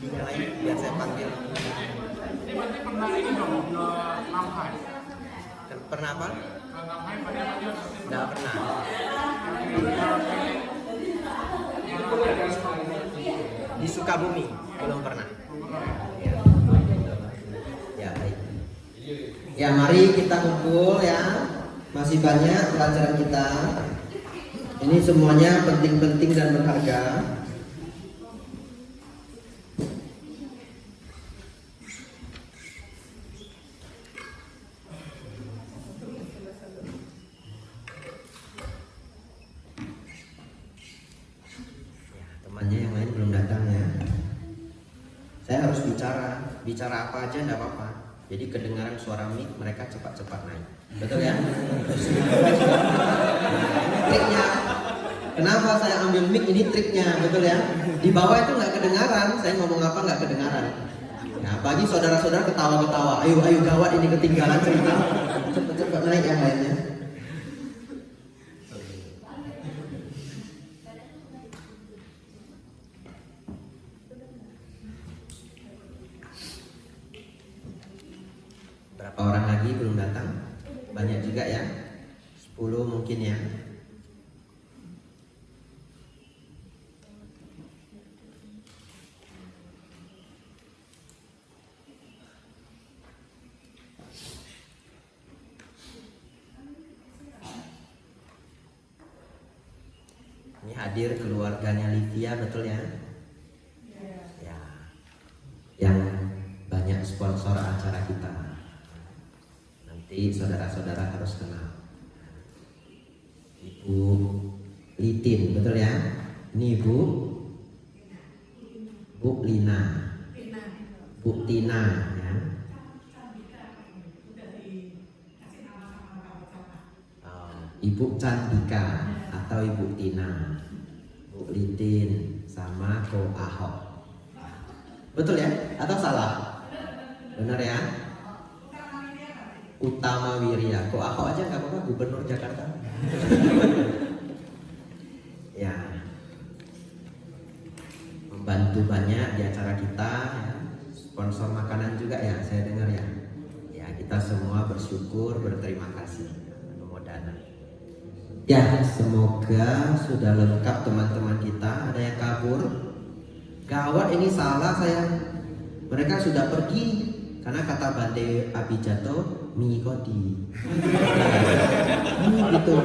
dinyalain biar saya panggil. Ini berarti pernah ini dong ke Lampai. Pernah apa? Ke Lampai pada aja. Nggak pernah. Di Sukabumi belum pernah. Ya baik. Ya mari kita kumpul ya. Masih banyak pelajaran kita. Ini semuanya penting-penting dan berharga. Temannya yang lain belum datang ya. Saya harus bicara apa aja enggak apa-apa. Jadi kedengaran suara mic mereka cepat-cepat naik. Betul ya? Triknya. Kenapa saya ambil mic ini triknya, betul ya? Di bawah itu nggak kedengaran, saya ngomong apa nggak kedengaran. Nah, bagi saudara-saudara ketawa-ketawa, ayo gawat ini ketinggalan cerita. Cepat-cepat naik yang lainnya. Berapa orang lagi belum datang? Banyak juga ya, 10 mungkin ya. Ini hadir keluarganya Livia, betul ya? Ya, yang banyak sponsor acara kita. Nanti saudara-saudara harus kenal. Ibu Litin, betul ya? Ini Ibu Lina, Bu Tina, ya. Ibu Candika atau Ibu Tina, Bu Litin, sama Ko Ahok. Betul ya? Atau salah? Benar ya? Utama Wirya. Ko Ahok aja nggak apa-apa, Gubernur Jakarta. Ya, membantu banyak di acara kita. Ya. Sponsor makanan juga ya, saya dengar ya. Ya, kita semua bersyukur, berterima kasih. Nomodana. Ya, semoga sudah lengkap teman-teman kita. Ada yang kabur? Gawat, ini salah saya. Mereka sudah pergi karena kata Bante Abijato mengikuti. Gitu.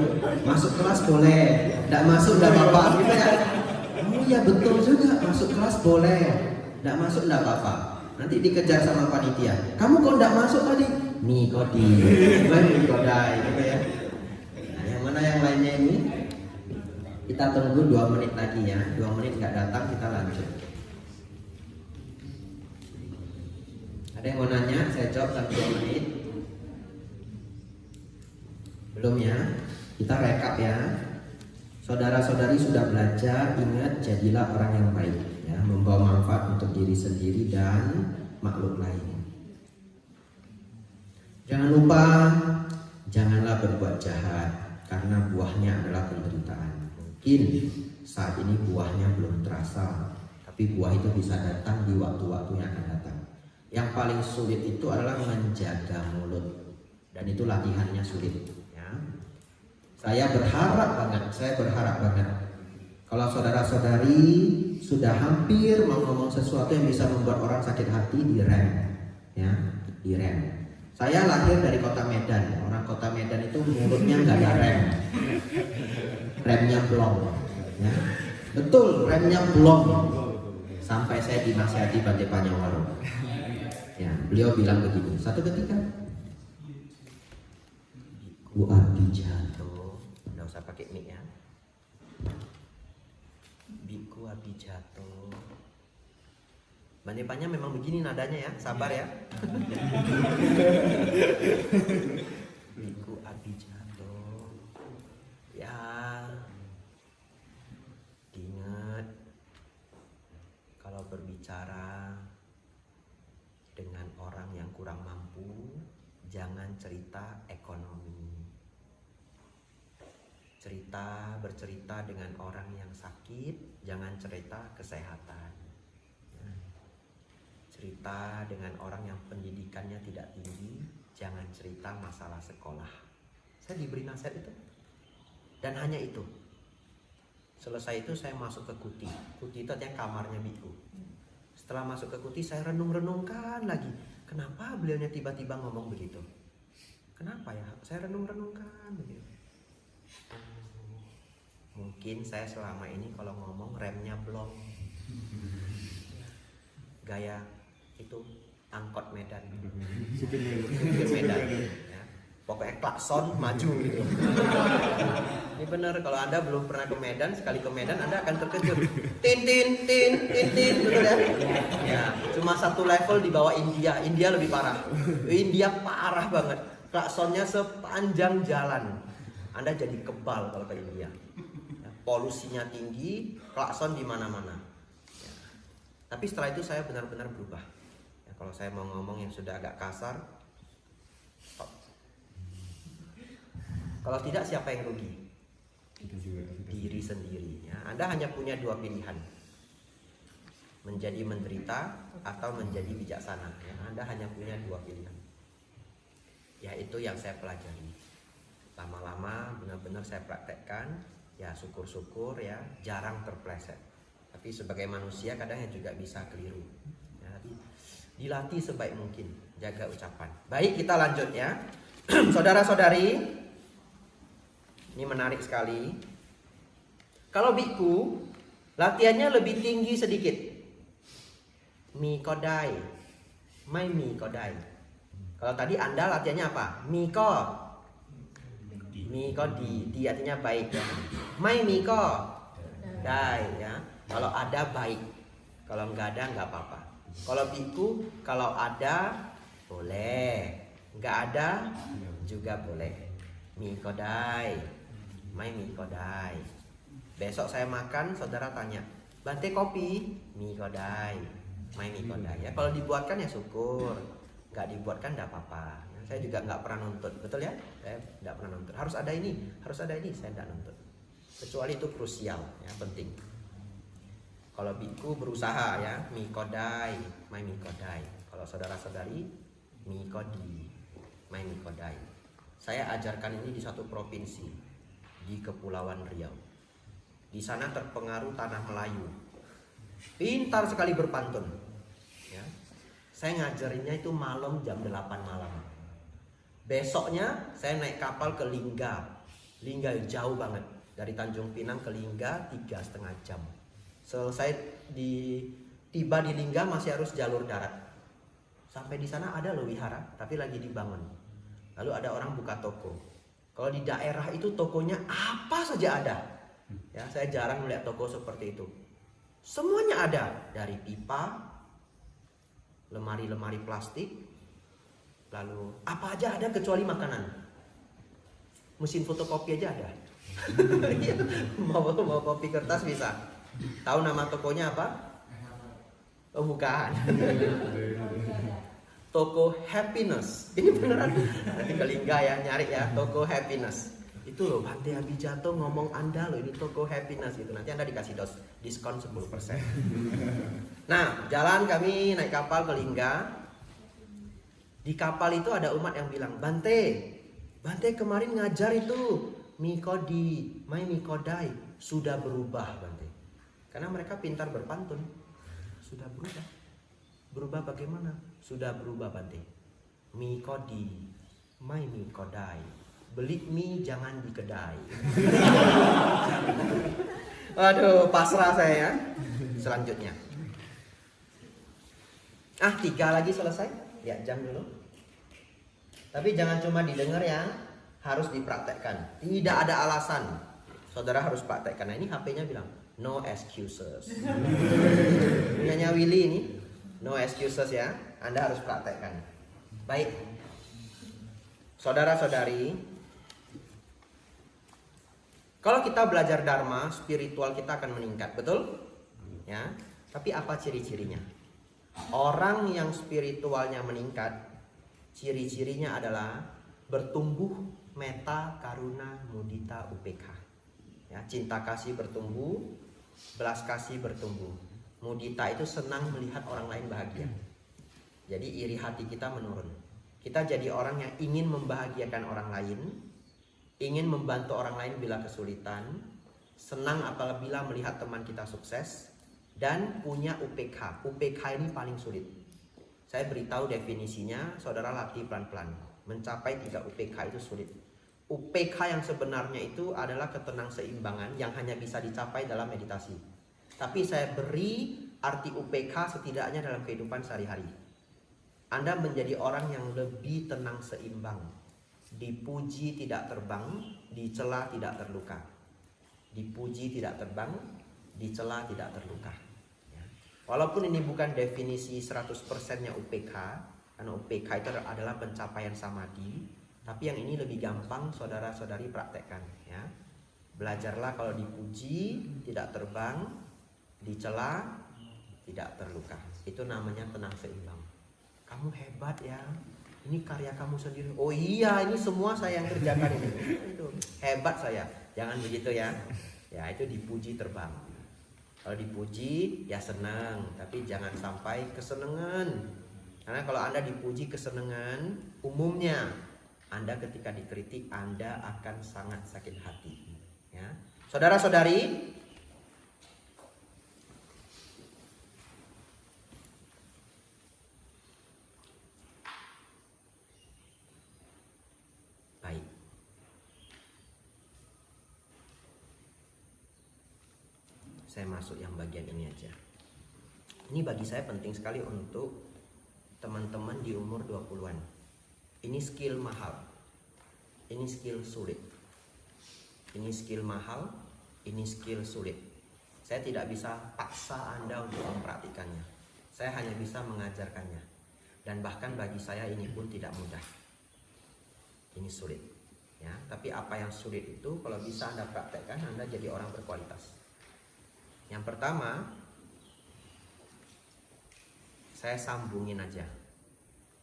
Masuk kelas boleh, tidak masuk tidak apa-apa gitu ya. Oh ya betul juga, masuk kelas boleh, tidak masuk tidak apa-apa. Nanti dikejar sama panitia. Kamu kok tidak masuk tadi? Mengikuti. Mengikuti gitu ya. Mana yang lainnya ini? Kita tunggu 2 menit lagi ya. 2 menit nggak datang, kita lanjut. Ada yang mau nanya? Saya jawab dalam 2 menit. Belum ya? Kita rekap ya. Saudara-saudari sudah belajar, ingat jadilah orang yang baik ya, membawa manfaat untuk diri sendiri dan makhluk lain. Jangan lupa, janganlah berbuat jahat. Karena buahnya adalah penderitaan. Mungkin saat ini buahnya belum terasa, tapi buah itu bisa datang di waktu-waktu yang akan datang. Yang paling sulit itu adalah menjaga mulut, dan itu latihannya sulit. Ya. Saya berharap banget. Kalau saudara-saudari sudah hampir mau ngomong sesuatu yang bisa membuat orang sakit hati, direm, ya, direm. Saya lahir dari kota Medan. Orang kota Medan itu mulutnya nggak ada rem. Remnya blong. Ya. Betul, remnya blong. Sampai saya dinasihati Bante Panyawaro. Ya, beliau bilang begini. Satu ketika, Ku Abdi jatuh. Nggak usah pakai mic ya. Biku Abdi jatuh. Banyak-banyak memang begini nadanya ya, sabar ya. Biku Abdi jatuh. Ya, ingat kalau berbicara dengan orang yang kurang mampu, jangan cerita ekonomi. Bercerita dengan orang yang sakit, jangan cerita kesehatan. cerita dengan orang yang pendidikannya tidak tinggi, jangan cerita masalah sekolah. Saya diberi nasihat itu. Dan hanya itu. Selesai itu saya masuk ke kuti. Kuti itu artinya kamarnya biku. Setelah masuk ke kuti saya renung-renungkan lagi. Kenapa beliaunya tiba-tiba ngomong begitu? Kenapa ya? Saya renung-renungkan begitu. Mungkin saya selama ini kalau ngomong remnya blong. Gaya itu angkot Medan. Supir Medan. Ya. Pokoknya klakson maju gitu. Ini benar, kalau Anda belum pernah ke Medan, sekali ke Medan Anda akan terkejut. Tin tin tin tin tin, betul ya? Ya, cuma satu level di bawah India. India lebih parah. India parah banget. Klaksonnya sepanjang jalan. Anda jadi kebal kalau ke India. Ya, polusinya tinggi, klakson di mana-mana. Ya. Tapi setelah itu saya benar-benar berubah. Ya, kalau saya mau ngomong yang sudah agak kasar, stop. Kalau tidak, siapa yang rugi? Diri sendiri. Ya. Anda hanya punya dua pilihan, menjadi menderita atau menjadi bijaksana. Ya. Anda hanya punya dua pilihan. Ya, itu yang saya pelajari. Lama-lama benar-benar saya praktekkan. Ya, syukur-syukur ya, jarang terpleset. Tapi sebagai manusia kadang juga bisa keliru. Ya, tapi dilatih sebaik mungkin, jaga ucapan. Baik, kita lanjut ya. Saudara-saudari, ini menarik sekali. Kalau biku, latihannya lebih tinggi sedikit. Mikodai, mai mikodai. Kalau tadi Anda latihannya apa? Miko, di artinya baik ya. Mai miko, dai ya. Kalau ada baik, kalau nggak ada nggak apa-apa. Kalau biku, kalau ada boleh, nggak ada juga boleh. Mikodai, mai mikodai. Besok saya makan, saudara tanya, Bante kopi? Mikodai, mai mikodai. Ya, kalau dibuatkan ya syukur, nggak dibuatkan nggak apa-apa. Ya, saya juga nggak pernah nuntut, betul ya? Saya nggak pernah nuntut. Harus ada ini, saya nggak nuntut. Kecuali itu krusial, ya penting. Kalau biku berusaha ya, mikodai, mai mikodai. Kalau saudara-saudari, mikodi, mai mikodai. Saya ajarkan ini di satu provinsi di Kepulauan Riau. Di sana terpengaruh tanah Melayu. Pintar sekali berpantun. Ya. Saya ngajarinnya itu malam jam 8 malam. Besoknya saya naik kapal ke Lingga. Lingga jauh banget. Dari Tanjung Pinang ke Lingga 3,5 jam. Selesai tiba di Lingga masih harus jalur darat. Sampai di sana ada loh wihara, tapi lagi dibangun. Lalu ada orang buka toko. Kalau di daerah itu tokonya apa saja ada. Ya, saya jarang melihat toko seperti itu. Semuanya ada, dari pipa, lemari-lemari plastik, lalu apa aja ada kecuali makanan. Mesin fotokopi aja ada. mau kopi kertas bisa. Tahu nama tokonya apa? Oh bukan. Toko Happiness. Ini beneran. Nanti ke Lingga ya, nyari ya, Toko Happiness. Itu loh, Bante Abijato ngomong Anda loh, ini Toko Happiness gitu. Nanti Anda dikasih diskon 10%. Nah, jalan kami naik kapal ke Lingga. Di kapal itu ada umat yang bilang, Bante kemarin ngajar itu Mikodi, mai Mikodai sudah berubah Bante. Karena mereka pintar berpantun. Sudah berubah. Berubah bagaimana? Sudah berubah Bante. Mikodi, mai mikodai. Beli mie jangan di kedai. Aduh, pasrah saya ya. Selanjutnya. 3 lagi selesai. Ya, jam dulu. Tapi jangan cuma didengar ya, harus dipraktekkan. Tidak ada alasan. Saudara harus praktekkan. Nah, ini HP-nya bilang no excuses. Punyanya Willy ini. No excuses ya, Anda harus praktekkan. Baik, saudara-saudari, kalau kita belajar Dharma, spiritual kita akan meningkat, betul? Ya, tapi apa ciri-cirinya? Orang yang spiritualnya meningkat, ciri-cirinya adalah bertumbuh metta, karuna, mudita, upekha. Ya, cinta kasih bertumbuh, belas kasih bertumbuh. Mudita itu senang melihat orang lain bahagia. Jadi iri hati kita menurun. Kita jadi orang yang ingin membahagiakan orang lain, ingin membantu orang lain bila kesulitan, senang apabila melihat teman kita sukses, dan punya UPK. UPK ini paling sulit. Saya beritahu definisinya, saudara latih pelan-pelan. Mencapai 3 UPK itu sulit. UPK yang sebenarnya itu adalah ketenangseimbangan yang hanya bisa dicapai dalam meditasi. Tapi saya beri arti UPK setidaknya dalam kehidupan sehari-hari. Anda menjadi orang yang lebih tenang seimbang. Dipuji tidak terbang, dicela tidak terluka. Dipuji tidak terbang, dicela tidak terluka. Ya. Walaupun ini bukan definisi 100%-nya UPK, karena UPK itu adalah pencapaian samadhi, tapi yang ini lebih gampang saudara-saudari praktekkan. Ya. Belajarlah kalau dipuji tidak terbang, dicela tidak terluka. Itu namanya tenang seimbang. Kamu hebat ya, ini karya kamu sendiri. Oh iya, ini semua saya yang kerjakan ini. Itu hebat saya. Jangan begitu ya. Ya itu dipuji terbang. Kalau dipuji ya senang, tapi jangan sampai kesenangan. Karena kalau Anda dipuji kesenangan, umumnya Anda ketika dikritik Anda akan sangat sakit hati. Ya, saudara-saudari. Baik. Saya masuk yang bagian ini aja. Ini bagi saya penting sekali untuk teman-teman di umur 20-an. Ini skill mahal. Ini skill sulit. Ini skill mahal, ini skill sulit. Saya tidak bisa paksa Anda untuk mempraktikannya. Saya hanya bisa mengajarkannya. Dan bahkan bagi saya ini pun tidak mudah. Ini sulit, ya. Tapi apa yang sulit itu kalau bisa Anda praktekkan, Anda jadi orang berkualitas. Yang pertama, saya sambungin aja.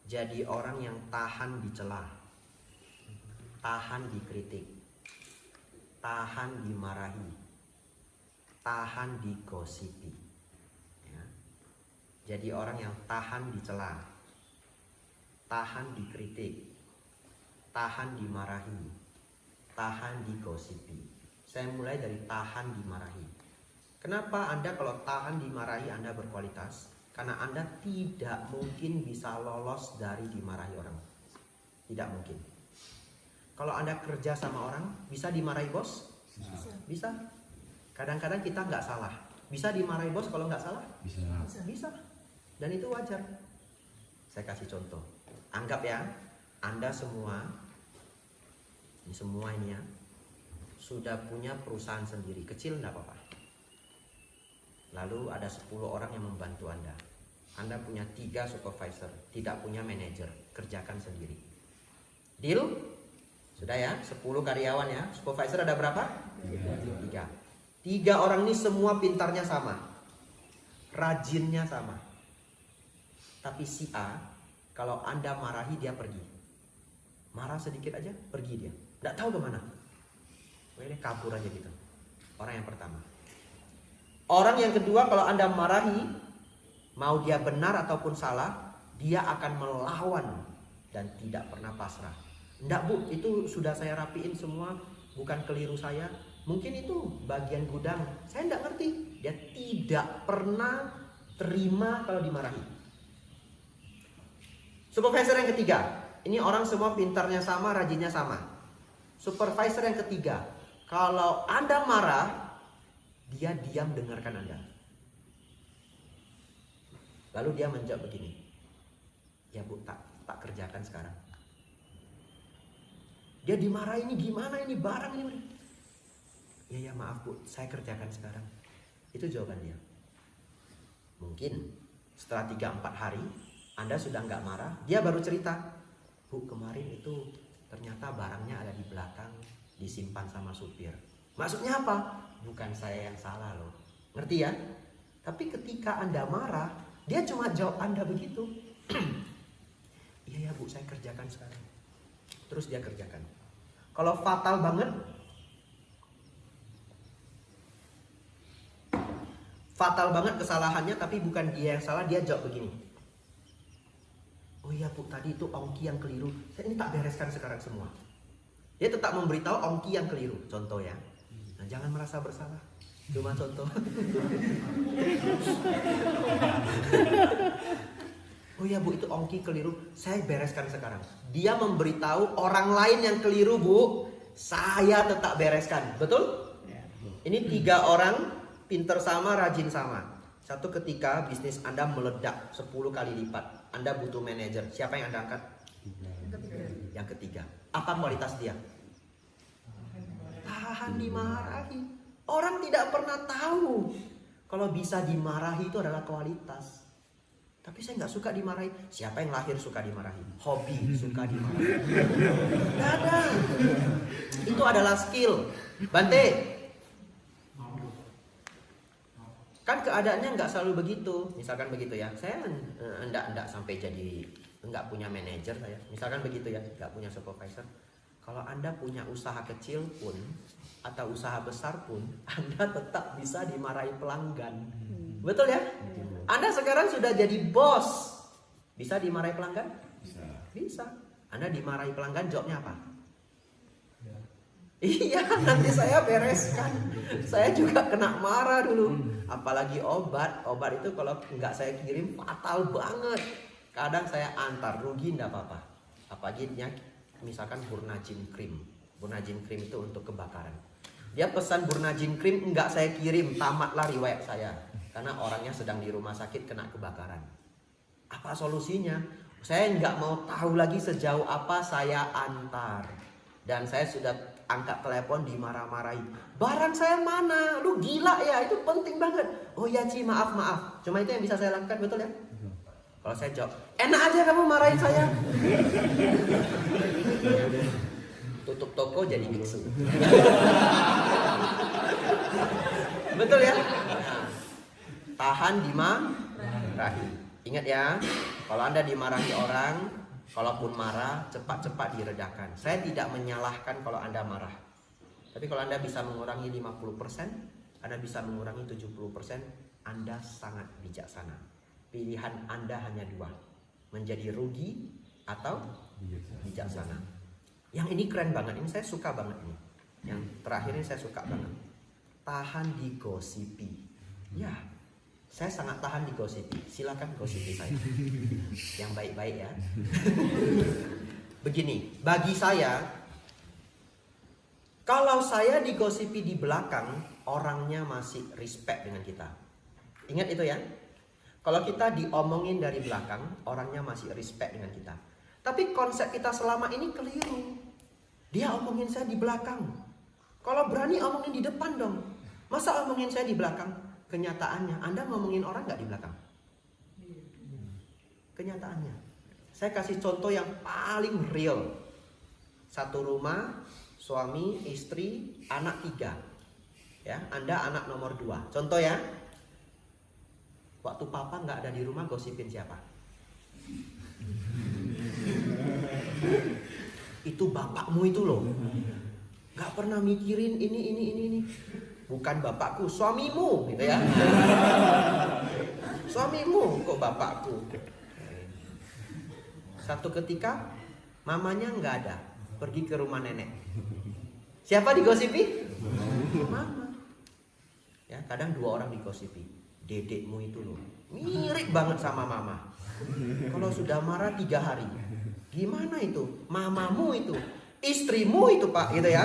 Jadi orang yang tahan dicela, tahan dikritik, tahan dimarahi, tahan digosipi. Ya. Jadi orang yang tahan dicela, tahan dikritik, tahan dimarahi, tahan digosipi. Saya mulai dari tahan dimarahi. Kenapa Anda kalau tahan dimarahi Anda berkualitas? Karena Anda tidak mungkin bisa lolos dari dimarahi orang. Tidak mungkin. Kalau Anda kerja sama orang, bisa dimarahi bos? Bisa. Kadang-kadang kita nggak salah. Bisa dimarahi bos kalau nggak salah? Bisa. Dan itu wajar. Saya kasih contoh. Anggap ya, Anda semua ini ya, sudah punya perusahaan sendiri. Kecil nggak apa-apa. Lalu ada 10 orang yang membantu Anda. Anda punya 3 supervisor, tidak punya manajer, kerjakan sendiri. Deal? Sudah ya, 10 karyawan ya. Supervisor ada berapa? 3. 3 orang ini semua pintarnya sama. Rajinnya sama. Tapi si A, kalau Anda marahi dia pergi. Marah sedikit aja, pergi dia. Nggak tahu kemana. Dia kabur aja gitu. Orang yang pertama. Orang yang kedua, kalau Anda marahi, mau dia benar ataupun salah, dia akan melawan dan tidak pernah pasrah. Enggak bu, itu sudah saya rapiin semua, bukan keliru saya. Mungkin itu bagian gudang, saya enggak ngerti. Dia tidak pernah terima kalau dimarahi. Supervisor yang ketiga, ini orang semua pintarnya sama, rajinnya sama. Supervisor yang ketiga, kalau Anda marah, dia diam dengarkan Anda. Lalu dia menjawab begini, ya bu, tak kerjakan sekarang. Dia dimarahin, ini gimana ini barang ini? Ya maaf bu, saya kerjakan sekarang. Itu jawaban dia. Mungkin setelah 3-4 hari Anda sudah nggak marah, dia baru cerita, bu kemarin itu ternyata barangnya ada di belakang, disimpan sama supir. Maksudnya apa? Bukan saya yang salah loh. Ngerti ya? Tapi ketika Anda marah, dia cuma jawab Anda begitu. Iya ya bu, saya kerjakan sekarang. Terus dia kerjakan. Kalau fatal banget, kesalahannya, tapi bukan dia yang salah, dia jawab begini. Oh iya Bu, tadi itu ongki yang keliru. Saya ini tak bereskan sekarang semua. Dia tetap memberitahu ongki yang keliru. Contoh ya. Nah, jangan merasa bersalah. Cuma contoh. Oh iya Bu, itu ongki keliru. Saya bereskan sekarang. Dia memberitahu orang lain yang keliru Bu. Saya tetap bereskan. Betul? Ini 3 orang pinter sama, rajin sama. Satu ketika bisnis Anda meledak 10 kali lipat. Anda butuh manajer. Siapa yang Anda angkat? Yang ketiga. Apa kualitas dia? Tahan dimarahi. Orang tidak pernah tahu kalau bisa dimarahi itu adalah kualitas. Tapi saya nggak suka dimarahi. Siapa yang lahir suka dimarahi? Hobi suka dimarahi. Nggak ada. Itu adalah skill. Bante. Kan keadaannya nggak selalu begitu. Misalkan begitu ya. Saya enggak sampai jadi nggak punya manajer saya. Misalkan begitu ya, nggak punya supervisor. Kalau Anda punya usaha kecil pun atau usaha besar pun, Anda tetap bisa dimarahi pelanggan. Betul ya? Anda sekarang sudah jadi bos. Bisa dimarahi pelanggan? Bisa. Anda dimarahi pelanggan, jawabnya apa? Iya, nanti saya bereskan. Saya juga kena marah dulu. Apalagi obat itu kalau nggak saya kirim fatal banget. Kadang saya antar, rugi nggak apa-apa. Apalagi misalkan Burnajin Cream. Burnajin Cream itu untuk kebakaran. Dia pesan Burnajin Cream, nggak saya kirim, tamatlah riwayat saya. Karena orangnya sedang di rumah sakit kena kebakaran. Apa solusinya? Saya nggak mau tahu lagi sejauh apa saya antar. Dan saya sudah angkat telepon dimarah-marahi. Barang saya mana? Lu gila ya, itu penting banget. Oh ya Ci, maaf. Cuma itu yang bisa saya lakukan, betul ya? Kalau saya jawab, enak aja kamu marahin saya. Tutup toko jadi biksu. Betul ya? Nah, tahan dimarahi. Ingat ya, kalau Anda dimarahi orang, kalaupun marah, cepat-cepat diredakan. Saya tidak menyalahkan kalau Anda marah. Tapi kalau Anda bisa mengurangi 50%, Anda bisa mengurangi 70%, Anda sangat bijaksana. Pilihan Anda hanya 2. Menjadi rugi atau bijaksana. Yang ini keren banget, ini saya suka banget ini. Yang terakhir ini saya suka banget. Tahan digosipi. Ya, saya sangat tahan digosipi. Silakan gosipi saya. Yang baik-baik ya. Begini, bagi saya, kalau saya digosipi di belakang, orangnya masih respect dengan kita. Ingat itu ya. Kalau kita diomongin dari belakang, orangnya masih respect dengan kita. Tapi konsep kita selama ini keliru. Dia omongin saya di belakang. Kalau berani omongin di depan dong. Masa omongin saya di belakang? Kenyataannya, Anda ngomongin orang nggak di belakang? Kenyataannya. Saya kasih contoh yang paling real. Satu rumah, suami, istri, anak 3. Ya, Anda anak nomor 2. Contoh ya. Waktu papa nggak ada di rumah, gosipin siapa? Itu bapakmu itu loh. Nggak pernah mikirin ini. Bukan bapakku, suamimu gitu ya. Suamimu kok bapakku. Satu ketika mamanya nggak ada, pergi ke rumah nenek. Siapa digosipi? Mama. Ya, kadang 2 orang digosipi. Dedekmu itu loh, mirip banget sama mama. Kalau sudah marah 3 hari. Gimana itu? Mamamu itu, istrimu itu pak, gitu ya.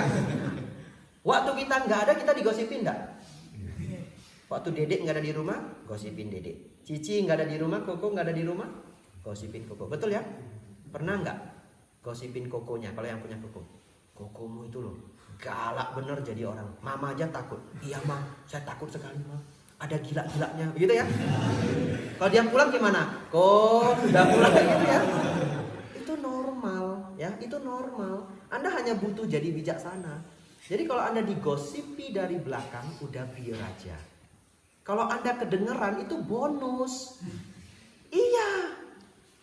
Waktu kita nggak ada, kita digosipin nggak? Waktu dedek nggak ada di rumah, gosipin dedek. Cici nggak ada di rumah, Koko nggak ada di rumah, gosipin Koko. Betul ya? Pernah nggak gosipin Kokonya? Kalau yang punya Koko, Kokomu itu loh, galak bener jadi orang. Mama aja takut. Iya ma, saya takut sekali ma. Ada gila-gilanya, begitu ya? Kalau dia pulang gimana? Kok sudah pulang gitu ya? Itu normal, ya, itu normal. Anda hanya butuh jadi bijaksana. Jadi kalau Anda digosipi dari belakang, udah biar aja. Kalau Anda kedengeran, itu bonus. Iya.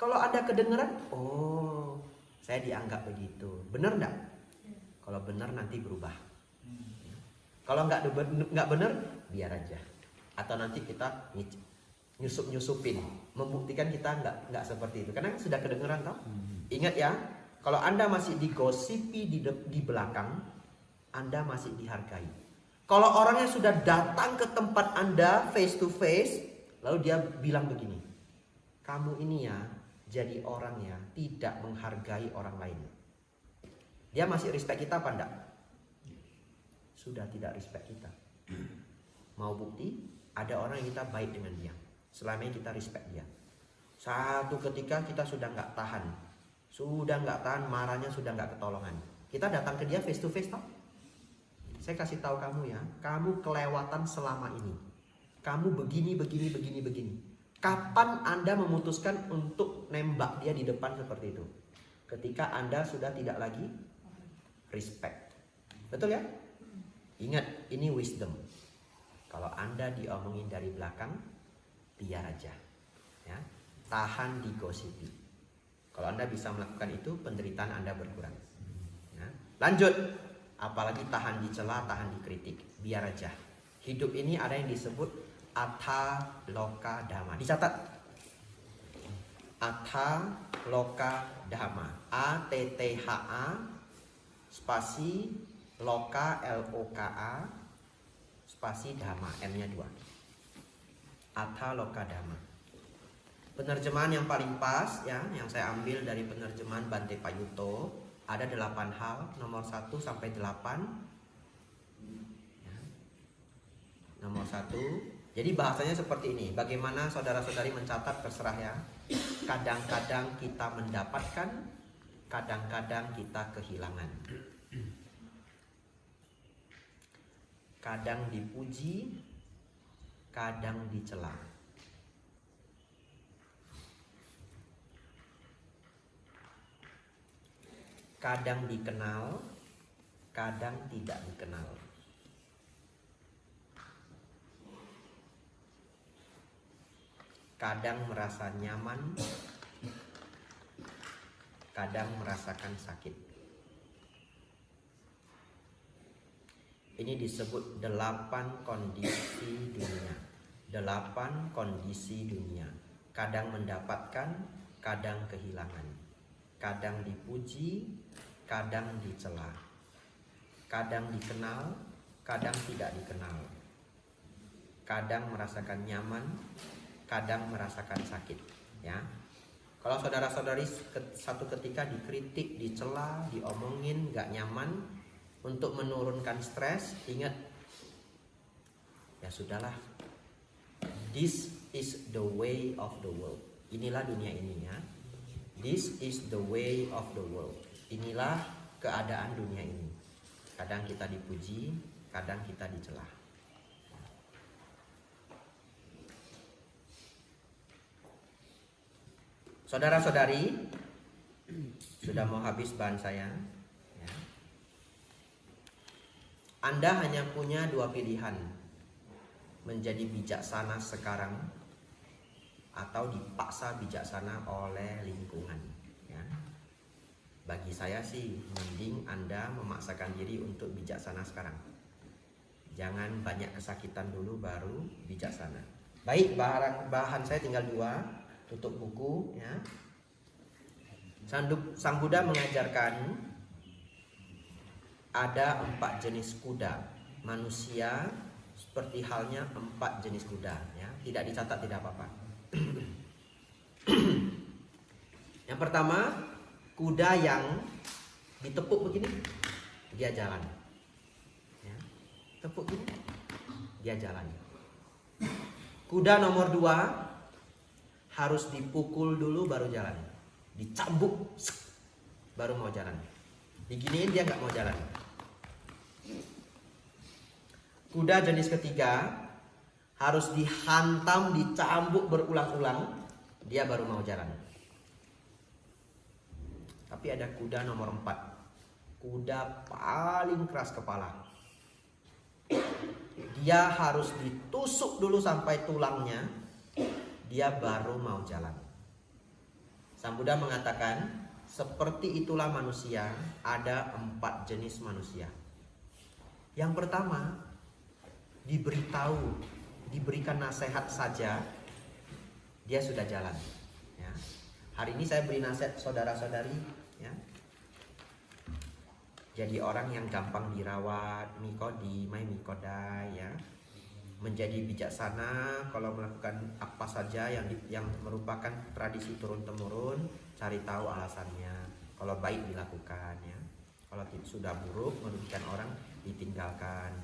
Kalau Anda kedengeran, oh, saya dianggap begitu. Benar enggak? Kalau benar nanti berubah. Kalau nggak benar, biar aja. Atau nanti kita nyusup-nyusupin, membuktikan kita nggak seperti itu. Karena sudah kedengeran toh. Ingat ya, kalau Anda masih digosipi di belakang, Anda masih dihargai. Kalau orang yang sudah datang ke tempat Anda face to face, lalu dia bilang begini, kamu ini ya jadi orang ya tidak menghargai orang lain. Dia masih respect kita apa enggak? Sudah tidak respect kita. Mau bukti? Ada orang yang kita baik dengan dia. Selama ini kita respect dia. Satu ketika kita sudah nggak tahan. Marahnya sudah nggak ketolongan. Kita datang ke dia face to face toh. Saya kasih tahu kamu ya, kamu kelewatan selama ini. Kamu begini. Kapan Anda memutuskan untuk nembak dia di depan seperti itu? Ketika Anda sudah tidak lagi respect. Betul ya? Ingat, ini wisdom. Kalau Anda diomongin dari belakang, biar aja. Ya. Tahan digosipi. Kalau Anda bisa melakukan itu, penderitaan Anda berkurang. Ya. Lanjut. Apalagi tahan dicela, tahan dikritik. Biar aja. Hidup ini ada yang disebut Atha Loka Dhamma. Dicatat. Atha Loka Dhamma. A-T-T-H-A spasi Loka L-O-K-A spasi Dhamma, M-nya 2. Atha Loka Dhamma. Penerjemahan yang paling pas ya, yang saya ambil dari penerjemahan Bante Payutto, ada 8 hal, nomor 1 sampai 8. Ya. Nomor 1. Jadi bahasanya seperti ini. Bagaimana saudara-saudari mencatat terserah ya. Kadang-kadang kita mendapatkan, kadang-kadang kita kehilangan. Kadang dipuji, kadang dicela. Kadang dikenal, kadang tidak dikenal. Kadang merasa nyaman, kadang merasakan sakit. Ini disebut 8 kondisi dunia. 8 kondisi dunia. Kadang mendapatkan, kadang kehilangan. Kadang dipuji, kadang dicela. Kadang dikenal, kadang tidak dikenal. Kadang merasakan nyaman, kadang merasakan sakit. Ya. Kalau saudara-saudari satu ketika dikritik, dicela, diomongin, gak nyaman, untuk menurunkan stres, ingat, ya sudahlah. This is the way of the world. Inilah dunia ini ya. This is the way of the world. Inilah keadaan dunia ini. Kadang kita dipuji, kadang kita dicela. Saudara-saudari, sudah mau habis bahan saya. Ya. Anda hanya punya 2 pilihan. Menjadi bijaksana sekarang atau dipaksa bijaksana oleh lingkungan. Ya. Bagi saya sih, mending Anda memaksakan diri untuk bijaksana sekarang. Jangan banyak kesakitan dulu baru bijaksana. Baik, bahan saya tinggal 2. Tutup buku ya. Sang Buddha mengajarkan ada 4 jenis kuda. Manusia seperti halnya 4 jenis kuda ya. Tidak dicatat tidak apa-apa. Yang pertama, kuda yang ditepuk begini, dia jalan. Ya. Tepuk gini, dia jalan. Kuda nomor 2 harus dipukul dulu baru jalan. Dicambuk baru mau jalan. Diginiin dia nggak mau jalan. Kuda jenis ketiga harus dihantam, dicambuk berulang-ulang, dia baru mau jalan. Tapi ada kuda nomor 4. Kuda paling keras kepala. Dia harus ditusuk dulu sampai tulangnya, dia baru mau jalan. Sang Buddha mengatakan, seperti itulah manusia, ada 4 jenis manusia. Yang pertama, diberikan nasihat saja, dia sudah jalan. Ya. Hari ini saya beri nasihat saudara-saudari, ya. Jadi orang yang gampang dirawat, mikodimai mikodai, ya. Menjadi bijaksana kalau melakukan apa saja yang merupakan tradisi turun temurun, cari tahu alasannya. Kalau baik dilakukan, ya. Kalau sudah buruk merugikan orang, ditinggalkan.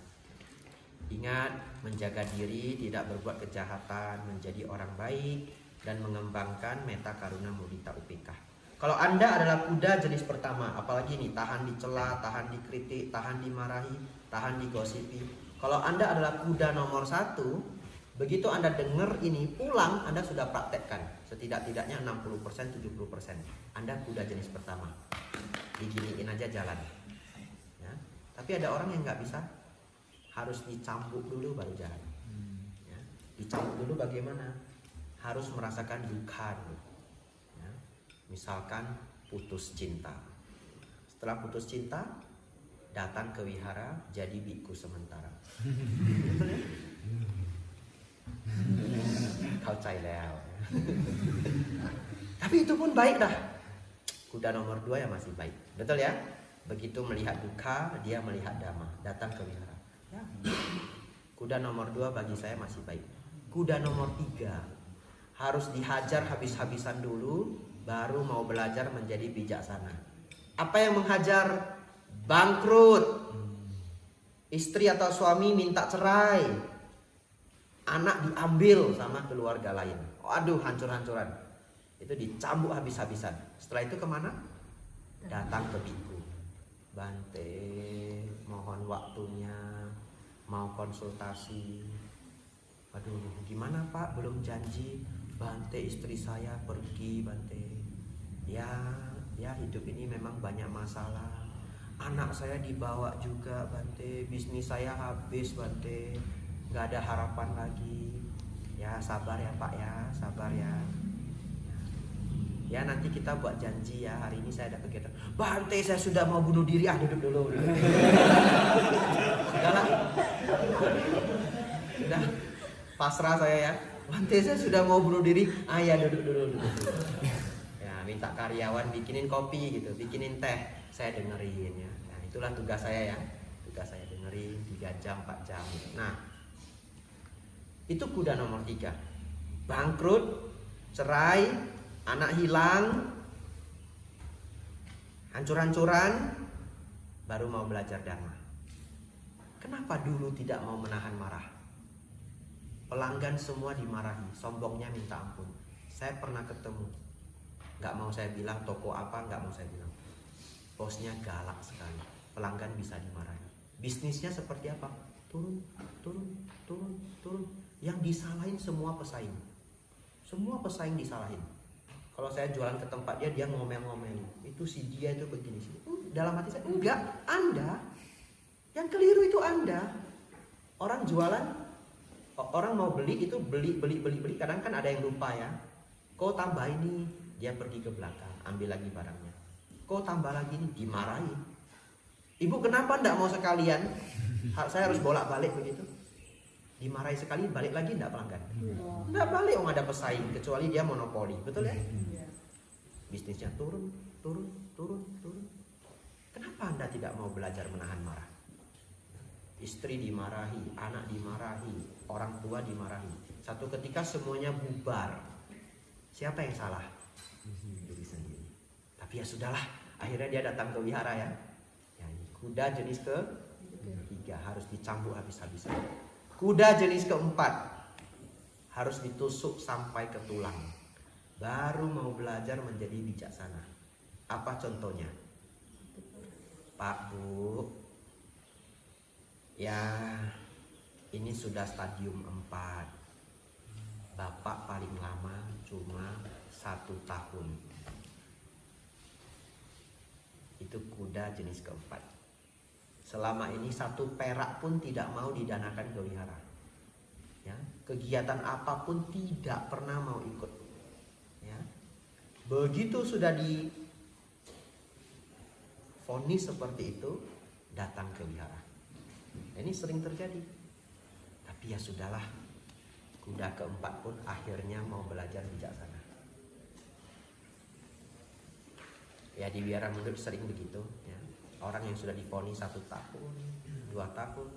Ingat, menjaga diri, tidak berbuat kejahatan, menjadi orang baik, dan mengembangkan metta karuna mudita upekah. Kalau Anda adalah kuda jenis pertama, apalagi nih, tahan dicela, tahan dikritik, tahan dimarahi, tahan digosipi. Kalau Anda adalah kuda nomor 1, begitu Anda dengar ini pulang, Anda sudah praktekkan setidak-tidaknya 60%, 70%. Anda kuda jenis pertama, diginiin aja jalan, ya. Tapi ada orang yang nggak bisa, harus dicambuk dulu baru jalan, ya. Dicambuk dulu bagaimana? Harus merasakan duka dulu, ya. Misalkan putus cinta. Setelah putus cinta, datang ke wihara jadi biku sementara. Kau cai leo. Tapi itu pun baik dah. Kuda nomor 2 yang masih baik, betul ya? Begitu melihat duka, dia melihat dhamma, datang ke wihara. Ya. Kuda nomor 2 bagi saya masih baik. Kuda nomor 3 harus dihajar habis-habisan dulu, baru mau belajar menjadi bijaksana. Apa yang menghajar? Bangkrut. Istri atau suami minta cerai, anak diambil sama keluarga lain. Waduh, hancur-hancuran. Itu dicambuk habis-habisan. Setelah itu kemana? Datang ke biku. Bante, mohon waktunya, mau konsultasi. Aduh, gimana Pak? Belum janji. Bante, istri saya pergi, Bante. Ya hidup ini memang banyak masalah. Anak saya dibawa juga, Bante. Bisnis saya habis, Bante. Gak ada harapan lagi. Ya sabar ya Pak ya, sabar ya. Ya nanti kita buat janji ya. Hari ini saya ada kegiatan. Bante, saya sudah mau bunuh diri. Duduk dulu. Sudahlah. Sudah pasrah saya ya. Bante, saya sudah mau bunuh diri. Ya duduk dulu. Ya minta karyawan bikinin kopi gitu, bikinin teh. Saya dengerin ya. Nah itulah tugas saya ya. Tugas saya dengerin 3 jam 4 jam. Nah itu kuda nomor 3. Bangkrut, cerai, anak hilang, hancur-hancuran, baru mau belajar dhamma. Kenapa dulu tidak mau menahan marah? Pelanggan semua dimarahi, sombongnya minta ampun. Saya pernah ketemu, gak mau saya bilang toko apa, gak mau saya bilang. Bosnya galak sekali, pelanggan bisa dimarahi. Bisnisnya seperti apa? Turun. Yang disalahin semua pesaing. Semua pesaing disalahin. Kalau saya jualan ke tempat dia ngomel-ngomel. Itu si dia itu begini sih. Dalam hati saya, enggak, Anda. Yang keliru itu Anda. Orang jualan, orang mau beli itu beli. Kadang kan ada yang lupa ya. Kau tambah ini, dia pergi ke belakang, ambil lagi barangnya. Kau tambah lagi nih, dimarahi. Ibu kenapa enggak mau sekalian? Saya harus bolak-balik begitu. Dimarahi sekali, balik lagi enggak pelanggan? Enggak balik, ada pesaing, kecuali dia monopoli, betul ya? Bisnisnya turun. Kenapa Anda tidak mau belajar menahan marah? Istri dimarahi, anak dimarahi, orang tua dimarahi. Satu ketika semuanya bubar. Siapa yang salah? Diri sendiri. Tapi ya sudahlah, akhirnya dia datang ke wihara ya. Kuda jenis ke-3 harus dicambuk habis-habisan. Kuda jenis ke-4 harus ditusuk sampai ke tulang. Baru mau belajar menjadi bijaksana. Apa contohnya? Pak, Bu, ya ini sudah stadium 4. Bapak paling lama cuma 1 tahun. Itu kuda jenis ke-4. Selama ini 1 perak pun tidak mau didanakan ke wihara. Ya, kegiatan apapun tidak pernah mau ikut. Ya. Begitu sudah divonis seperti itu, datang ke wihara. Ini sering terjadi. Tapi ya sudahlah, kuda keempat pun akhirnya mau belajar bijaksana. Ya di wihara Mundut sering begitu ya. Orang yang sudah divonis 1 tahun, 2 tahun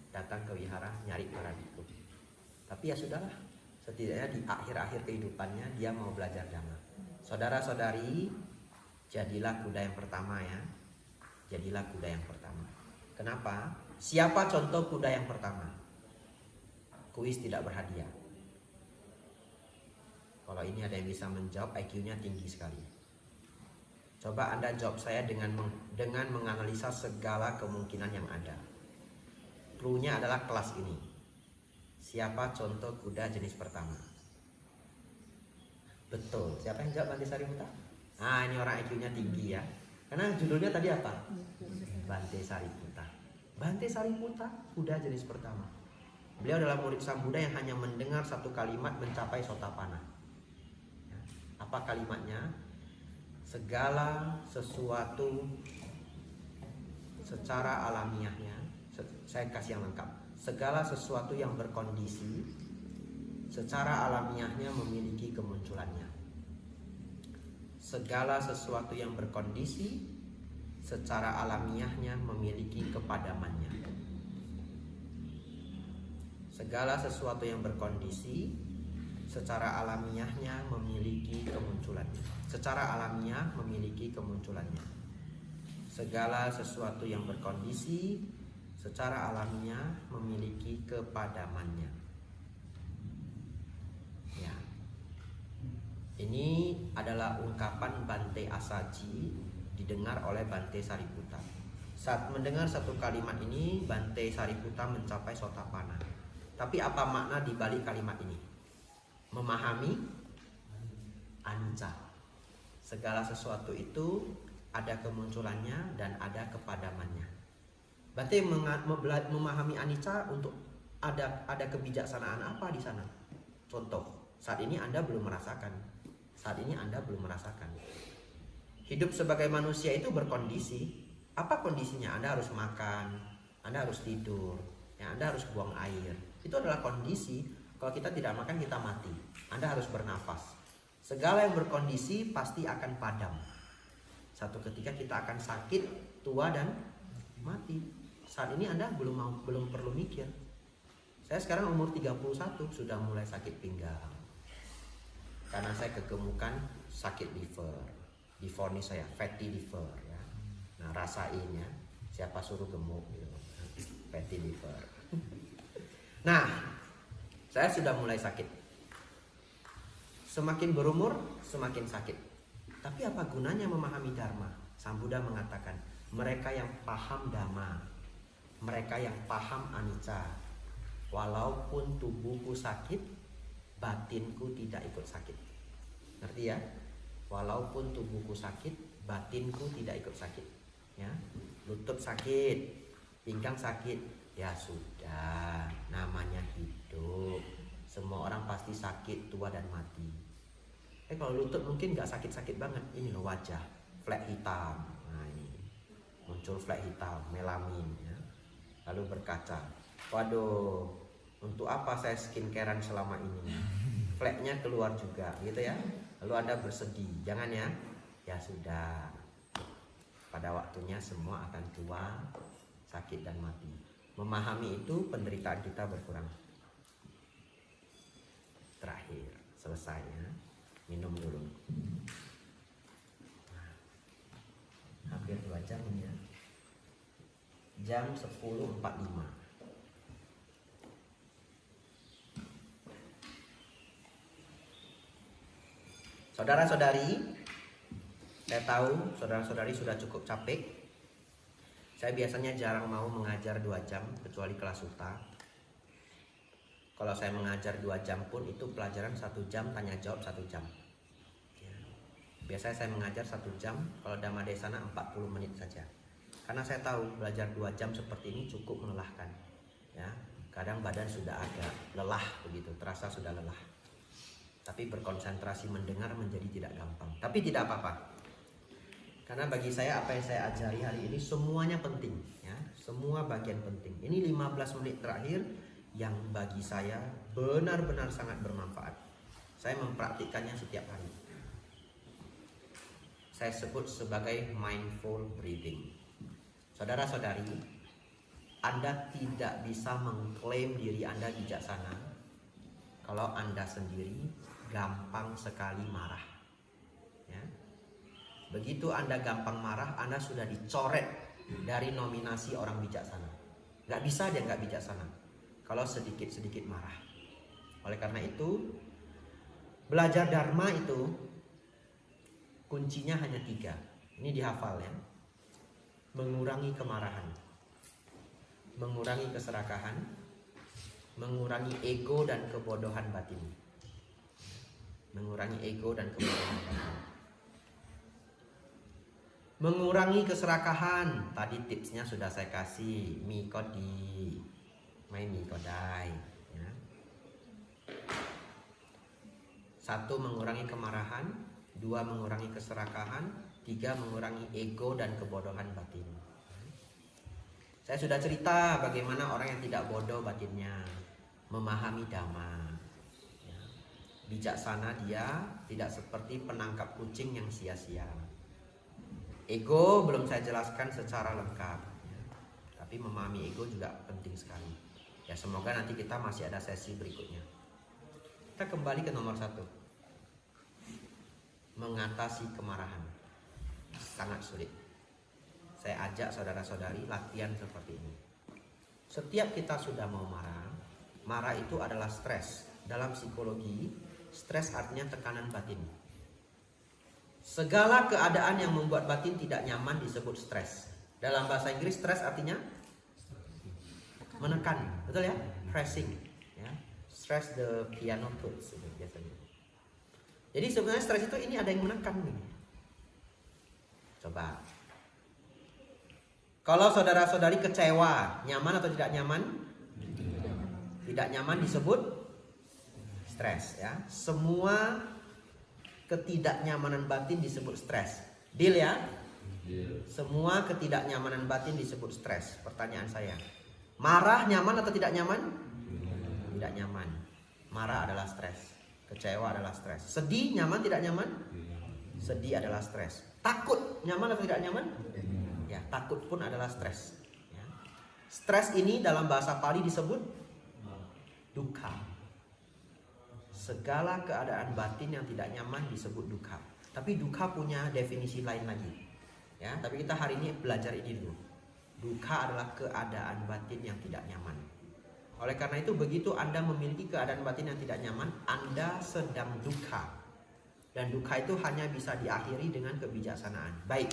datang ke wihara nyari para biku. Tapi ya sudahlah, setidaknya di akhir-akhir kehidupannya dia mau belajar dhamma. Saudara-saudari, jadilah kuda yang pertama ya. Jadilah kuda yang pertama. Kenapa? Siapa contoh kuda yang pertama? Kuis tidak berhadiah. Kalau ini ada yang bisa menjawab, IQ-nya tinggi sekali. Coba Anda jawab saya dengan menganalisa segala kemungkinan yang ada. Clue-nya adalah kelas ini. Siapa contoh kuda jenis pertama? Betul. Siapa yang jawab? Bante Sariputta? Nah, ini orang IQ-nya tinggi ya. Karena judulnya tadi apa? Bante Sariputta. Bante Sariputta, kuda jenis pertama. Beliau adalah murid Sang Buddha yang hanya mendengar 1 kalimat mencapai Sotapanna. Ya. Apa kalimatnya? Segala sesuatu secara alamiahnya, saya kasih yang lengkap. Segala sesuatu yang berkondisi secara alamiahnya memiliki kemunculannya. Segala sesuatu yang berkondisi secara alamiahnya memiliki kepadamannya. Segala sesuatu yang berkondisi secara alamiahnya memiliki kemunculannya. Secara alamiah memiliki kemunculannya. Segala sesuatu yang berkondisi secara alamiah memiliki kepadamannya. Ya. Ini adalah ungkapan Bante Asaji didengar oleh Bante Sariputta. Saat mendengar 1 kalimat ini, Bante Sariputta mencapai Sotapanna. Tapi apa makna di balik kalimat ini? Memahami anicca. Segala sesuatu itu ada kemunculannya dan ada kepadamannya. Bante memahami anicca untuk ada kebijaksanaan apa di sana? Contoh, saat ini Anda belum merasakan. Saat ini Anda belum merasakan. Hidup sebagai manusia itu berkondisi. Apa kondisinya? Anda harus makan, Anda harus tidur, ya, Anda harus buang air. Itu adalah kondisi. Kalau kita tidak makan, kita mati. Anda harus bernafas. Segala yang berkondisi pasti akan padam. Satu ketika kita akan sakit, tua dan mati. Saat ini Anda belum perlu mikir. Saya sekarang umur 31 sudah mulai sakit pinggang. Karena saya kegemukan sakit liver. Divonis saya fatty liver ya. Nah, rasain ya. Siapa suruh gemuk gitu. Fatty liver. Nah, saya sudah mulai sakit. Semakin berumur, semakin sakit. Tapi apa gunanya memahami Dharma? Sang Buddha mengatakan, mereka yang paham Dhamma, mereka yang paham anicca, walaupun tubuhku sakit, batinku tidak ikut sakit. Ngerti ya? Walaupun tubuhku sakit, batinku tidak ikut sakit. Ya, lutut sakit, pinggang sakit, ya sudah, namanya hidup. Semua orang pasti sakit, tua dan mati. Kalau lutut mungkin nggak sakit-sakit banget. Ini loh wajah, flek hitam. Nah ini muncul flek hitam, melamin. Ya. Lalu berkaca. Waduh, untuk apa saya skincarean selama ini? Fleknya keluar juga, gitu ya. Lalu Anda bersedih, jangan ya. Ya sudah. Pada waktunya semua akan tua, sakit dan mati. Memahami itu penderitaan kita berkurang. Terakhir, selesainya minum dulu. Nah, hampir 2 jam ini ya. Jam 10.45. Saudara-saudari, saya tahu saudara-saudari sudah cukup capek. Saya biasanya jarang mau mengajar 2 jam kecuali kelas Sutta. Kalau saya mengajar 2 jam pun itu pelajaran 1 jam, tanya jawab 1 jam. Ya. Biasanya saya mengajar 1 jam, kalau Dhamma Desana 40 menit saja. Karena saya tahu belajar 2 jam seperti ini cukup melelahkan. Ya, kadang badan sudah agak lelah begitu, terasa sudah lelah. Tapi berkonsentrasi mendengar menjadi tidak gampang. Tapi tidak apa-apa. Karena bagi saya apa yang saya ajari hari ini semuanya penting. Ya, semua bagian penting. Ini 15 menit terakhir yang bagi saya benar-benar sangat bermanfaat. Saya mempraktikkannya setiap hari. Saya sebut sebagai mindful breathing. Saudara-saudari, Anda tidak bisa mengklaim diri Anda bijaksana kalau Anda sendiri gampang sekali marah. Ya. Begitu Anda gampang marah, Anda sudah dicoret dari nominasi orang bijaksana. Gak bisa dia gak bijaksana kalau sedikit-sedikit marah. Oleh karena itu, belajar Dharma itu kuncinya hanya 3. Ini dihafal ya. Mengurangi kemarahan, mengurangi keserakahan, mengurangi ego dan kebodohan batin. Mengurangi ego dan kebodohan batin. Mengurangi keserakahan, tadi tipsnya sudah saya kasih, mikodi, main mikodai. Ya. 1. Mengurangi kemarahan, 2. Mengurangi keserakahan, 3. Mengurangi ego dan kebodohan batin. Saya sudah cerita bagaimana orang yang tidak bodoh batinnya, memahami Dhamma. Ya. Bijaksana dia tidak seperti penangkap kucing yang sia-sia. Ego belum saya jelaskan secara lengkap, ya. Tapi memahami ego juga penting sekali. Ya, semoga nanti kita masih ada sesi berikutnya. Kita kembali ke nomor 1. Mengatasi kemarahan sangat sulit. Saya ajak saudara-saudari latihan seperti ini. Setiap kita sudah mau marah, marah itu adalah stres. Dalam psikologi, stres artinya tekanan batin. Segala keadaan yang membuat batin tidak nyaman disebut stres. Dalam bahasa Inggris, stres artinya menekan, betul ya? Pressing, ya. Stress the piano chords biasanya. Jadi sebenarnya stres itu ini ada yang menekan nih. Coba. Kalau saudara-saudari kecewa, nyaman atau tidak nyaman? Tidak nyaman disebut stres, ya. Semua ketidaknyamanan batin disebut stres. Deal ya? Semua ketidaknyamanan batin disebut stres. Pertanyaan saya, marah nyaman atau tidak nyaman? Tidak nyaman. Marah adalah stres. Kecewa adalah stres. Sedih nyaman tidak nyaman? Sedih adalah stres. Takut nyaman atau tidak nyaman? Ya, takut pun adalah stres. Ya. Stres ini dalam bahasa Pali disebut dukkha. Segala keadaan batin yang tidak nyaman disebut dukkha. Tapi dukkha punya definisi lain lagi. Ya, tapi kita hari ini belajar ini dulu. Dukkha adalah keadaan batin yang tidak nyaman. Oleh karena itu, begitu Anda memiliki keadaan batin yang tidak nyaman, Anda sedang dukkha. Dan dukkha itu hanya bisa diakhiri dengan kebijaksanaan. Baik.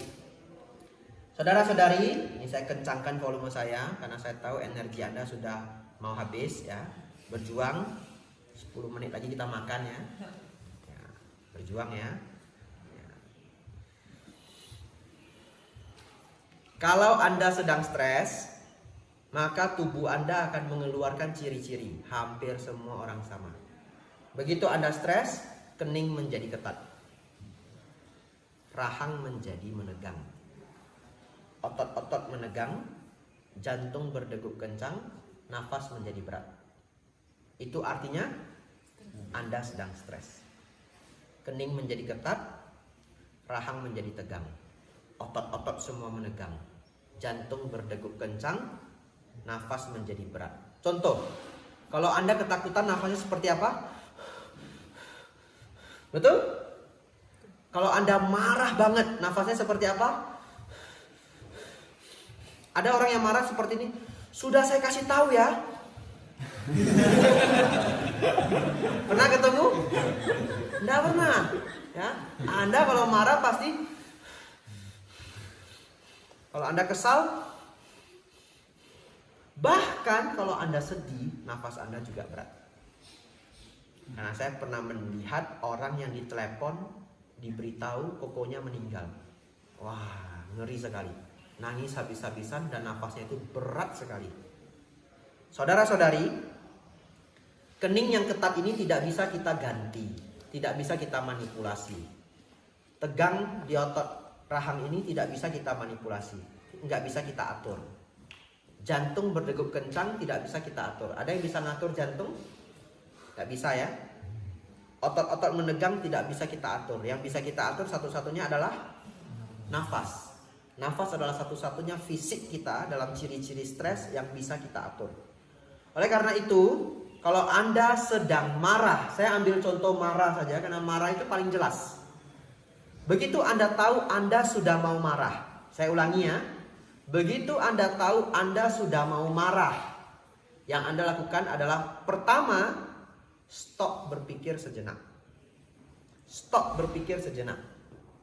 Saudara-saudari, ini saya kencangkan volume saya karena saya tahu energi Anda sudah mau habis ya. Berjuang. 10 menit lagi kita makan ya. Ya, berjuang ya. Ya. Kalau Anda sedang stres, maka tubuh Anda akan mengeluarkan ciri-ciri. Hampir semua orang sama. Begitu Anda stres, kening menjadi ketat. Rahang menjadi menegang. Otot-otot menegang, jantung berdegup kencang, nafas menjadi berat. Itu artinya Anda sedang stres. Kening menjadi ketat, rahang menjadi tegang, otot-otot semua menegang, jantung berdegup kencang, nafas menjadi berat. Contoh, kalau Anda ketakutan, nafasnya seperti apa? Betul? Kalau Anda marah banget, nafasnya seperti apa? Ada orang yang marah seperti ini. Sudah saya kasih tahu ya. Pernah ketemu? Tidak pernah. Ya, Anda kalau marah pasti. Kalau Anda kesal, bahkan kalau Anda sedih, nafas Anda juga berat. Karena saya pernah melihat orang yang ditelepon, diberitahu kokonya meninggal. Wah, ngeri sekali. Nangis habis-habisan dan nafasnya itu berat sekali. Saudara-saudari, kening yang ketat ini tidak bisa kita ganti, tidak bisa kita manipulasi. Tegang di otot rahang ini tidak bisa kita manipulasi, nggak bisa kita atur. Jantung berdegup kencang tidak bisa kita atur. Ada yang bisa ngatur jantung? Tidak bisa ya. Otot-otot menegang tidak bisa kita atur. Yang bisa kita atur satu-satunya adalah nafas. Nafas adalah satu-satunya fisik kita dalam ciri-ciri stres yang bisa kita atur. Oleh karena itu, kalau Anda sedang marah, saya ambil contoh marah saja karena marah itu paling jelas. Begitu Anda tahu Anda sudah mau marah. Saya ulangi ya. Begitu Anda tahu Anda sudah mau marah, yang Anda lakukan adalah pertama, stop berpikir sejenak. Stop berpikir sejenak.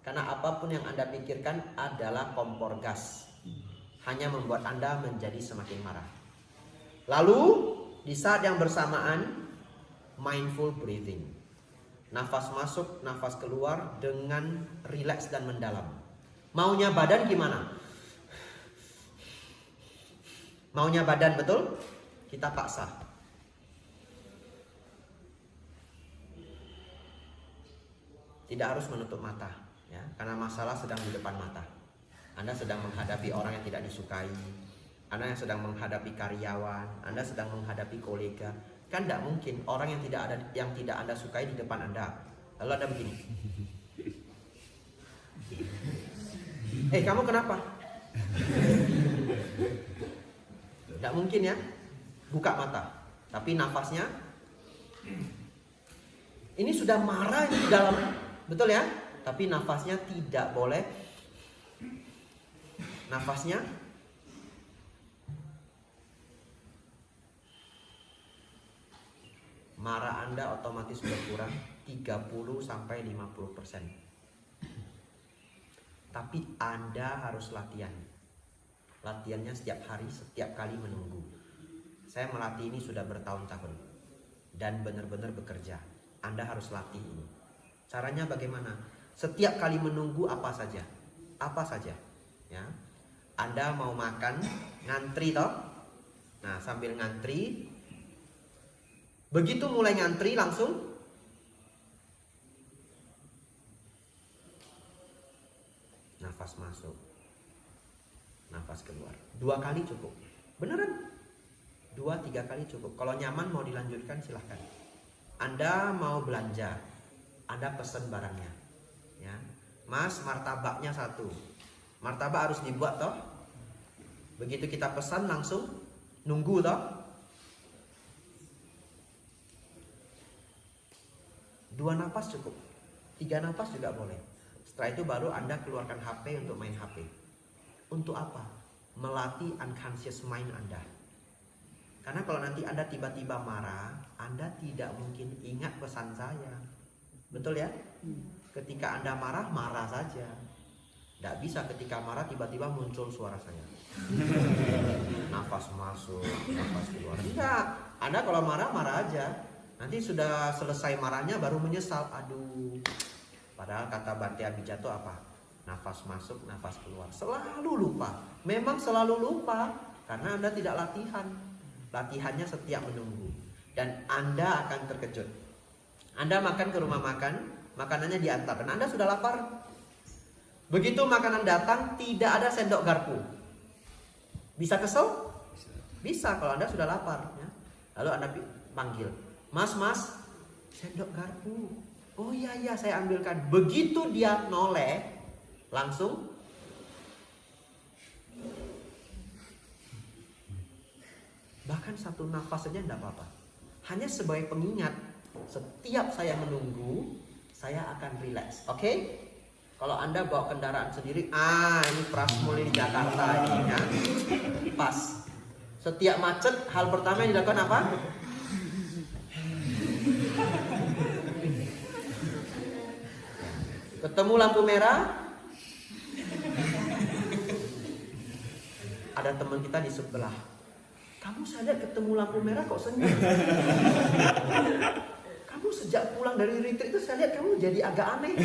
Karena apapun yang Anda pikirkan adalah kompor gas. Hanya membuat Anda menjadi semakin marah. Lalu, di saat yang bersamaan, mindful breathing. Nafas masuk, nafas keluar dengan rileks dan mendalam. Maunya badan gimana? Maunya badan betul? Kita paksa. Tidak harus menutup mata, ya, karena masalah sedang di depan mata. Anda sedang menghadapi orang yang tidak disukai, Anda yang sedang menghadapi karyawan, Anda sedang menghadapi kolega. Kan tidak mungkin orang yang tidak Anda sukai di depan Anda. Lalu Anda begini. Kamu kenapa? Tidak mungkin ya. Buka mata. Tapi nafasnya, ini sudah marah ini di dalam. Betul ya? Tapi nafasnya tidak boleh. Nafasnya marah Anda otomatis berkurang 30-50%. Tapi Anda harus latihan. Latihannya setiap hari, setiap kali menunggu. Saya melatih ini sudah bertahun-tahun dan benar-benar bekerja. Anda harus latih ini. Caranya bagaimana? Setiap kali menunggu apa saja? Apa saja? Ya. Anda mau makan, ngantri toh? Nah, sambil ngantri, begitu mulai ngantri langsung nafas masuk, nafas keluar. 2 kali cukup. Beneran? 2-3 kali cukup. Kalau nyaman mau dilanjutkan silahkan. Anda mau belanja, Anda pesen barangnya, ya. Mas, martabaknya 1. Martabak harus dibuat toh. Begitu kita pesan langsung nunggu toh. 2 napas cukup. 3 napas juga boleh. Setelah itu baru Anda keluarkan HP untuk main HP. Untuk apa? Melatih unconscious mind Anda. Karena kalau nanti Anda tiba-tiba marah, Anda tidak mungkin ingat pesan saya. Betul ya? Ketika Anda marah, marah saja. Tidak bisa ketika marah tiba-tiba muncul suara saya. Nafas masuk, nafas keluar. Tidak. Anda kalau marah, marah aja. Nanti sudah selesai marahnya baru menyesal. Aduh. Padahal kata Bhante Abhijato apa? Nafas masuk, nafas keluar. Selalu lupa. Memang selalu lupa. Karena Anda tidak latihan. Latihannya setiap menunggu. Dan Anda akan terkejut. Anda makan ke rumah makan, makanannya diantar. Dan Anda sudah lapar. Begitu makanan datang, tidak ada sendok garpu. Bisa kesel? Bisa kalau Anda sudah lapar. Ya. Lalu Anda panggil. Mas, sendok garpu. Oh iya, saya ambilkan. Begitu dia noleh, langsung bahkan 1 nafas saja tidak apa-apa. Hanya sebagai pengingat, setiap saya menunggu, saya akan rileks. Oke? Kalau Anda bawa kendaraan sendiri, ini Prasmul di Jakarta ini ya. Pas. Setiap macet, hal pertama yang dilakukan apa? Ketemu lampu merah, ada teman kita di sebelah. Kamu sadar ketemu lampu merah kok senyum? Kamu sejak pulang dari retreat itu saya lihat kamu jadi agak aneh.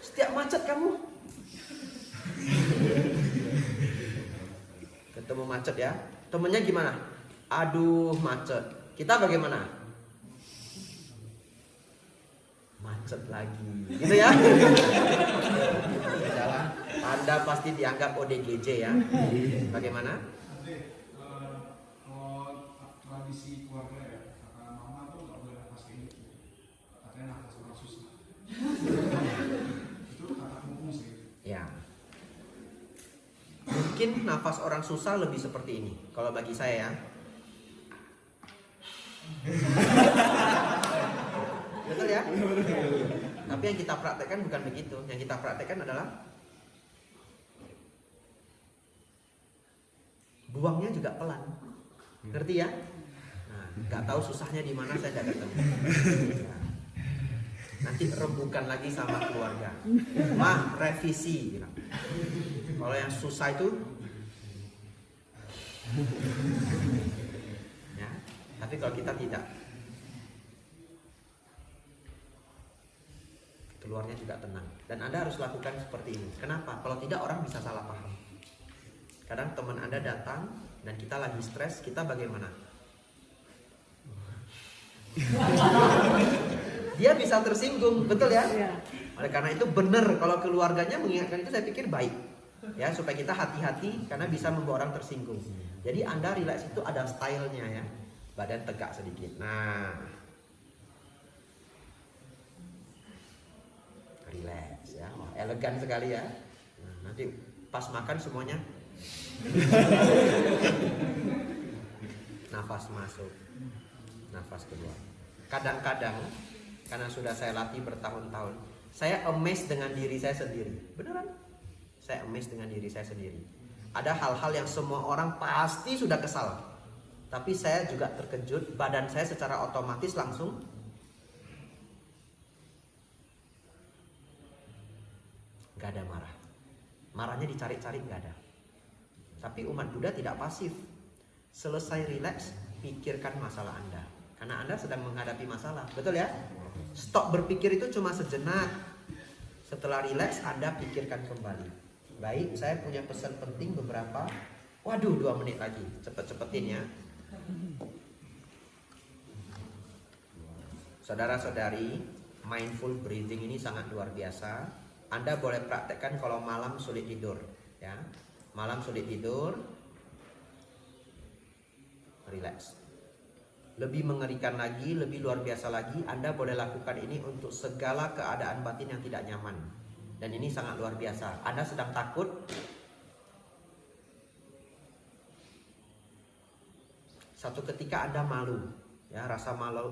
Setiap macet kamu. Ketemu macet ya. Temennya gimana? Aduh macet. Kita bagaimana? Macet lagi. Gitu ya. Jalan Anda pasti dianggap ODGJ ya. Bagaimana? Kalau tradisi keluarga ya, kata mama tuh nggak boleh nafas kayak gitu. Katanya nafas orang susah. Itu kata hukum sih. Ya. Mungkin nafas orang susah lebih seperti ini. Kalau bagi saya ya. Betul ya? Tapi yang kita praktekkan bukan begitu. Yang kita praktekkan adalah buangnya juga pelan. Ngerti ya? Nah, nggak tahu susahnya di mana, saya nggak ketemu. Nah, nanti rembukan lagi sama keluarga. Mah, revisi bilang. Kalau yang susah itu ya, tapi kalau kita tidak, keluarnya juga tenang. Dan Anda harus lakukan seperti ini. Kenapa? Kalau tidak orang bisa salah paham. Kadang teman Anda datang dan kita lagi stres, kita bagaimana? Dia bisa tersinggung, betul ya? Oleh karena itu benar kalau keluarganya mengingatkan itu, saya pikir baik. Ya, supaya kita hati-hati karena bisa membuat orang tersinggung. Jadi Anda relax itu ada stylenya ya. Badan tegak sedikit. Nah. Relax ya. Wah, elegan sekali ya. Nah, nanti pas makan semuanya nafas masuk, nafas keluar. Kadang-kadang karena sudah saya latih bertahun-tahun, saya amazed dengan diri saya sendiri. Beneran? Saya amazed dengan diri saya sendiri. Ada hal-hal yang semua orang pasti sudah kesal, tapi saya juga terkejut. Badan saya secara otomatis langsung gak ada marah. Marahnya dicari-cari gak ada. Tapi umat Buddha tidak pasif. Selesai relax, pikirkan masalah Anda. Karena Anda sedang menghadapi masalah. Betul ya? Stop berpikir itu cuma sejenak. Setelah relax, Anda pikirkan kembali. Baik, saya punya pesan penting beberapa. Waduh, 2 menit lagi. Cepet-cepetin ya. Saudara-saudari, mindful breathing ini sangat luar biasa. Anda boleh praktekkan kalau malam sulit tidur, ya. Malam sulit tidur, relax. Lebih mengerikan lagi, lebih luar biasa lagi, Anda boleh lakukan ini untuk segala keadaan batin yang tidak nyaman. Dan ini sangat luar biasa. Anda sedang takut, satu ketika Anda malu, ya,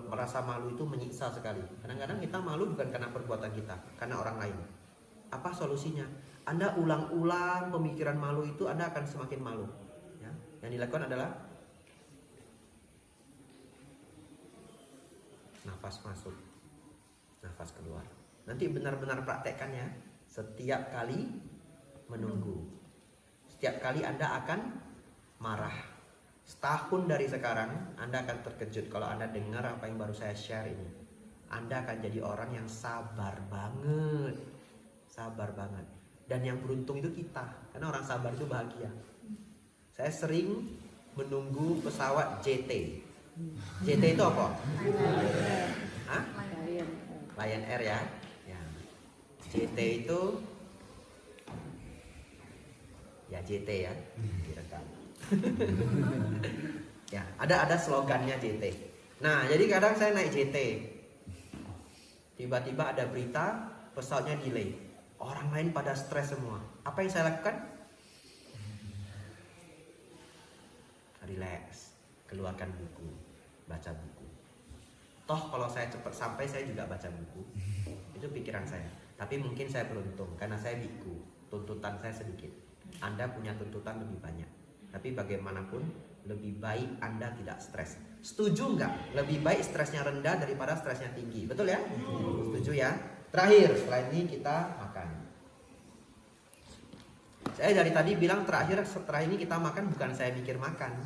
merasa malu itu menyiksa sekali. Kadang-kadang kita malu bukan karena perbuatan kita, karena orang lain. Apa solusinya? Anda ulang-ulang pemikiran malu itu, Anda akan semakin malu. Ya. Yang dilakukan adalah nafas masuk, nafas keluar. Nanti benar-benar praktekkan ya. Setiap kali menunggu, setiap kali Anda akan marah. Setahun dari sekarang Anda akan terkejut kalau Anda dengar apa yang baru saya share ini. Anda akan jadi orang yang sabar banget. Sabar banget. Dan yang beruntung itu kita, karena orang sabar itu bahagia. Saya sering menunggu pesawat JT. JT itu apa? Hah? Lion Air ya. Ya. JT itu ya JT ya. Direkam. Ya, ada slogannya JT. Nah, jadi kadang saya naik JT. Tiba-tiba ada berita pesawatnya delay. Orang lain pada stres semua. Apa yang saya lakukan? Relax, keluarkan buku, baca buku. Toh kalau saya cepat sampai, saya juga baca buku. Itu pikiran saya. Tapi mungkin saya beruntung karena saya biku, tuntutan saya sedikit. Anda punya tuntutan lebih banyak. Tapi bagaimanapun lebih baik Anda tidak stres. Setuju nggak? Lebih baik stresnya rendah daripada stresnya tinggi. Betul ya? Setuju ya? Terakhir, setelah ini kita makan. Saya dari tadi bilang terakhir, setelah ini kita makan bukan saya mikir makan,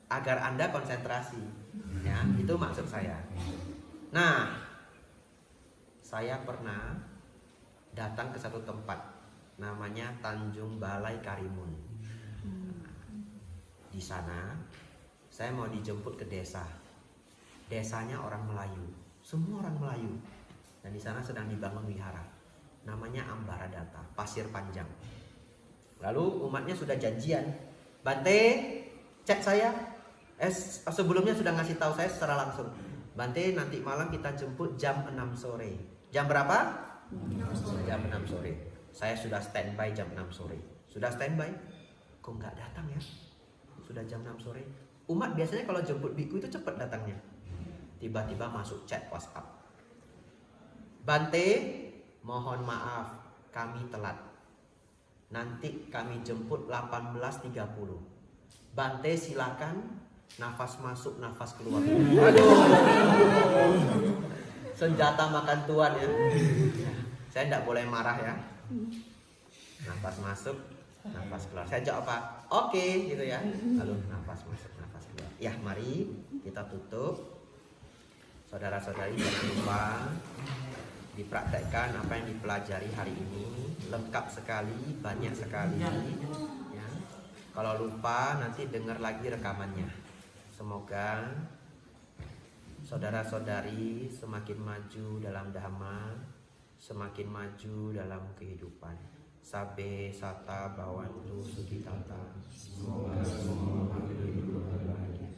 agar Anda konsentrasi. Ya, itu maksud saya. Nah, saya pernah datang ke satu tempat namanya Tanjung Balai Karimun. Di sana saya mau dijemput ke desa. Desanya orang Melayu, semua orang Melayu. Dan di sana sedang dibangun wihara. Namanya Ambaradata, Pasir Panjang. Lalu umatnya sudah janjian, Bante chat saya, sebelumnya sudah ngasih tahu saya secara langsung, Bante nanti malam kita jemput jam 6 sore. Jam berapa? Jam 6 sore. Saya sudah standby jam 6 sore. Sudah standby, kok nggak datang ya? Sudah jam 6 sore. Umat biasanya kalau jemput biku itu cepat datangnya. Tiba-tiba masuk chat WhatsApp, Bante mohon maaf kami telat, nanti kami jemput 18.30. Bante silakan nafas masuk nafas keluar. Aduh, senjata makan tuan ya. Saya tidak boleh marah ya. Nafas masuk nafas keluar. Saya jawab apa? Oke gitu ya. Lalu nafas masuk nafas keluar. Ya mari kita tutup. Saudara-saudari jangan lupa dipraktekkan apa yang dipelajari hari ini, lengkap sekali, banyak sekali ya. Kalau lupa nanti dengar lagi rekamannya. Semoga saudara-saudari semakin maju dalam dhamma, semakin maju dalam kehidupan. Sabe sata bawantu suditata. Semoga semua hidup berbahagia.